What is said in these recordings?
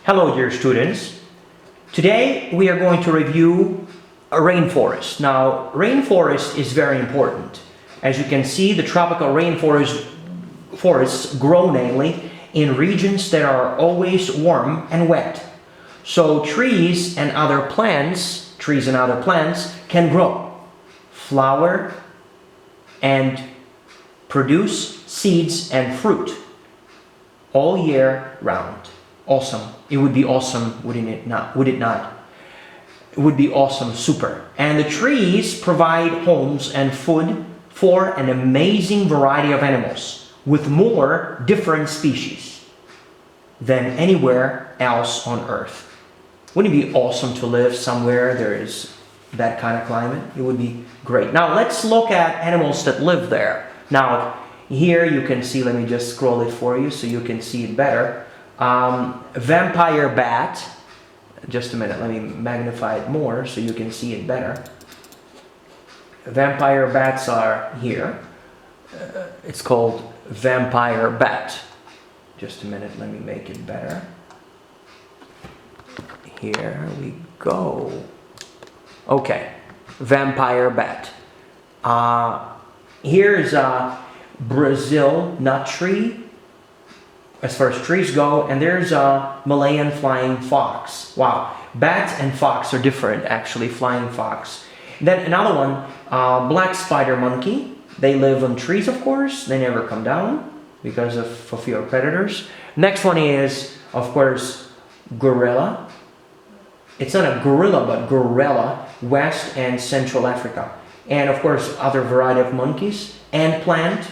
Hello dear students. Today we are going to review a rainforest. Now rainforest is very important. As you can see, the tropical forests grow mainly in regions that are always warm and wet. So trees and other plants can grow, flower, and produce seeds and fruit all year round. Awesome. It would be awesome, wouldn't it not? Would it not? It would be awesome, super. And the trees provide homes and food for an amazing variety of animals with more different species than anywhere else on Earth. Wouldn't it be awesome to live somewhere there is that kind of climate? It would be great. Now let's look at animals that live there. Now here you can see, let me just scroll it for you so you can see it better. Vampire bat. Just a minute, let me magnify it more so you can see it better. Vampire bats are here. It's called vampire bat. Just a minute, let me make it better. Here we go. Okay, vampire bat. Here's a Brazil nut tree, as far as trees go, and there's a Malayan flying fox. Wow, bats and fox are different, actually, flying fox. Then another one, black spider monkey. They live on trees, of course. They never come down because of for fear of predators. Next one is, of course, gorilla. It's not a gorilla, but gorilla, West and Central Africa. And of course, other variety of monkeys. Ant plant.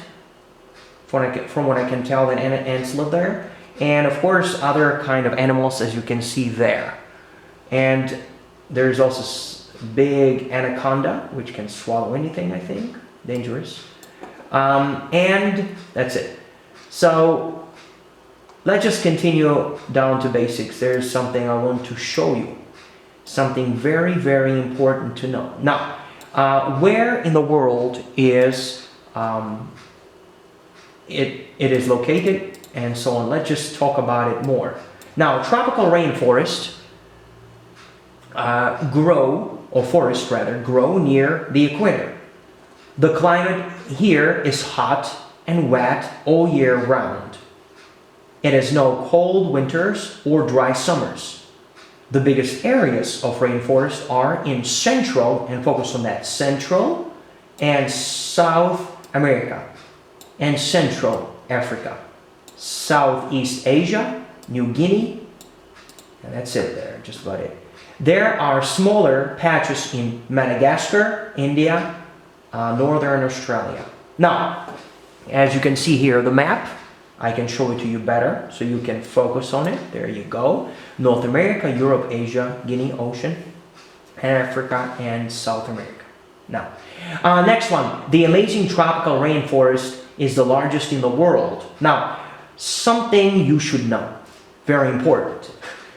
From what I can tell, that ants live there. And of course, other kind of animals, as you can see there. And there's also big anaconda, which can swallow anything, I think. Dangerous. And that's it. So let's just continue down to basics. There's something I want to show you. Something very, very important to know. Now, where in the world is it is located, and so on. Let's just talk about it more. Now, tropical rainforests grow near the equator. The climate here is hot and wet all year round. It has no cold winters or dry summers. The biggest areas of rainforest are in Central, and focus on that, Central and South America, and Central Africa, Southeast Asia, New Guinea, and that's it there, just about it. There are smaller patches in Madagascar, India, Northern Australia. Now, as you can see here, the map, I can show it to you better so you can focus on it. There you go. North America, Europe, Asia, Guinea Ocean, Africa, and South America. Now, next one, the amazing tropical rainforest is the largest in the world. Now, something you should know, very important.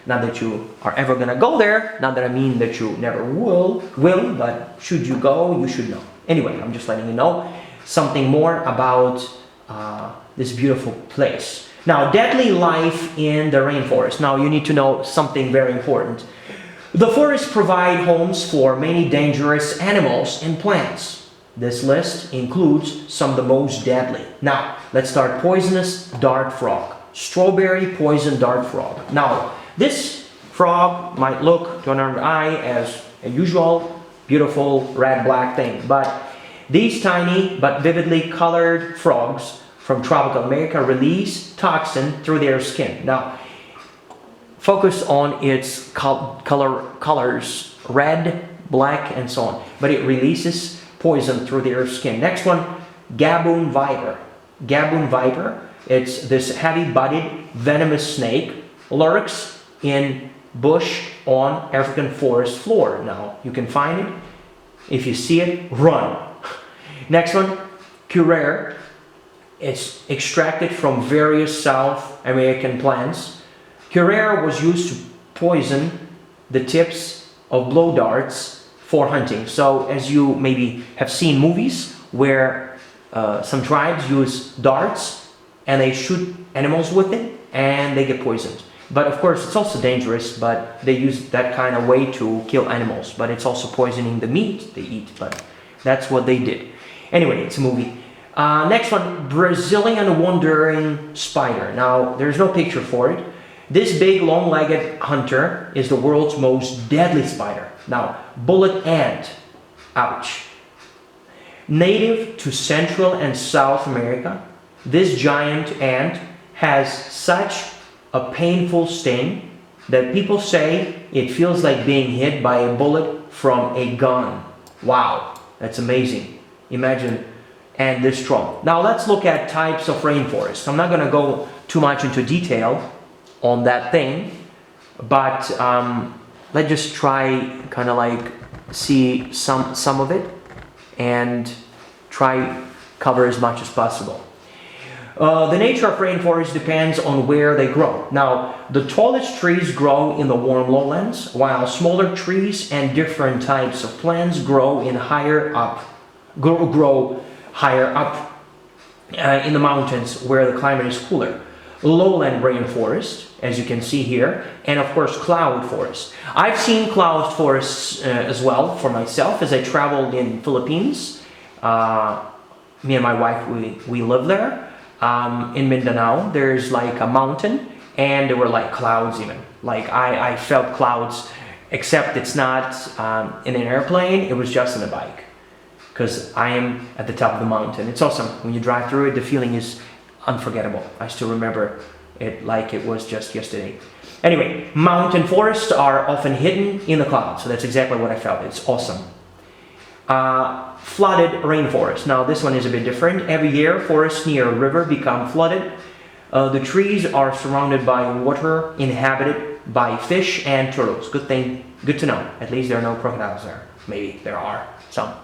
Not that you are ever going to go there, not that I mean that you never will, but should you go, you should know. Anyway, I'm just letting you know something more about this beautiful place. Now, deadly life in the rainforest. Now, you need to know something very important. The forests provide homes for many dangerous animals and plants. This list includes some of the most deadly. Now, let's start. Poisonous dart frog. Strawberry poison dart frog. Now, this frog might look to an unarmed eye as a usual, beautiful, red-black thing. But these tiny but vividly colored frogs from tropical America release toxin through their skin. Now, focus on its colors, red, black, and so on. But it releases poison through their skin. Next one, gaboon viper. Gaboon viper, it's this heavy-bodied venomous snake, lurks in bush on African forest floor. Now, you can find it. If you see it, run. Next one, curare. It's extracted from various South American plants. Curare was used to poison the tips of blow darts for hunting. So as you maybe have seen movies where some tribes use darts and they shoot animals with it and they get poisoned. But of course, it's also dangerous, but they use that kind of way to kill animals. But it's also poisoning the meat they eat, but that's what they did. Anyway, it's a movie. Next one, Brazilian wandering spider. Now, there's no picture for it. This big, long-legged hunter is the world's most deadly spider. Now, bullet ant. Ouch. Native to Central and South America, this giant ant has such a painful sting that people say it feels like being hit by a bullet from a gun. Wow, that's amazing. Imagine ant this strong. Now let's look at types of rainforest. I'm not going to go too much into detail on that thing, but let's just try kind of like see some of it and try cover as much as possible. The nature of rainforest depends on where they grow. Now, the tallest trees grow in the warm lowlands, while smaller trees and different types of plants grow in higher up in the mountains where the climate is cooler. Lowland rainforest, as you can see here, and of course cloud forest. I've seen cloud forests as well for myself as I traveled in Philippines. Me and my wife, we live there. In Mindanao, there's like a mountain and there were like clouds even. Like I felt clouds, except it's not in an airplane, it was just in a bike. Because I am at the top of the mountain. It's awesome. When you drive through it, the feeling is unforgettable. I still remember it like it was just yesterday. Anyway, mountain forests are often hidden in the clouds. So that's exactly what I felt. It's awesome. Flooded rainforest. Now this one is a bit different. Every year, forests near a river become flooded. The trees are surrounded by water, inhabited by fish and turtles. Good to know. At least there are no crocodiles there. Maybe there are some.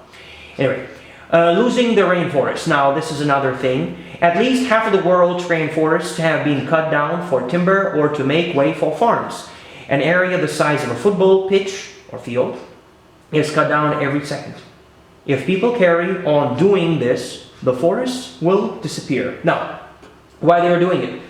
Anyway, losing the rainforest. Now this is another thing. At least half of the world's rainforests have been cut down for timber or to make way for farms. An area the size of a football pitch or field is cut down every second. If people carry on doing this, the forests will disappear. Now, why they are doing it?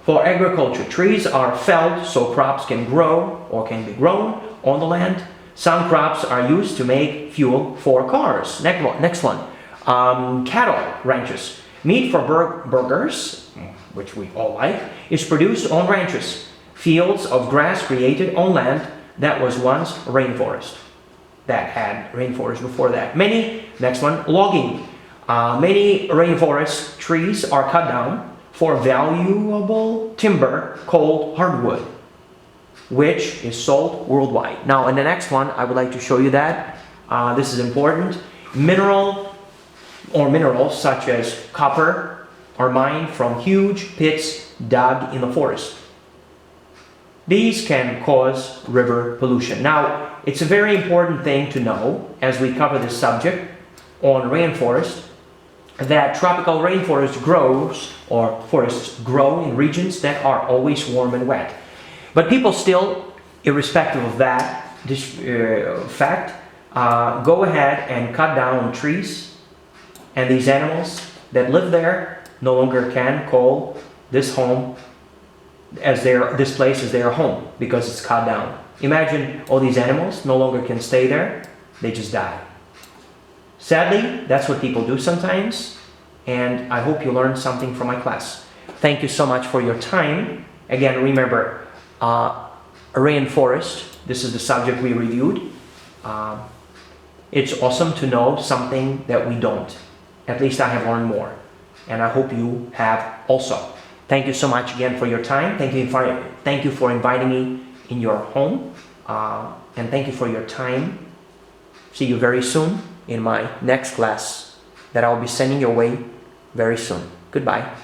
For agriculture, trees are felled so crops can grow or can be grown on the land. Some crops are used to make fuel for cars. Next one. Cattle ranches. Meat for burgers, which we all like, is produced on ranches. Fields of grass created on land that was once rainforest. That had rainforest before that. Next one, logging. Many rainforest trees are cut down for valuable timber called hardwood, which is sold worldwide. Now in the next one, I would like to show you that. This is important. Minerals such as copper are mined from huge pits dug in the forest. These can cause river pollution. Now, it's a very important thing to know as we cover this subject on rainforest, that tropical rainforest forests grow in regions that are always warm and wet. But people still, irrespective of that fact, go ahead and cut down trees, and these animals that live there no longer can call this home this place as their home because it's cut down. Imagine all these animals no longer can stay there, they just die. Sadly, that's what people do sometimes, and I hope you learned something from my class. Thank you so much for your time. Again, remember, rainforest, this is the subject we reviewed. It's awesome to know something that we don't. At least I have learned more, and I hope you have also. Thank you so much again for your time. Thank you for inviting me in your home, and thank you for your time. See you very soon in my next class that I'll be sending your way very soon. Goodbye.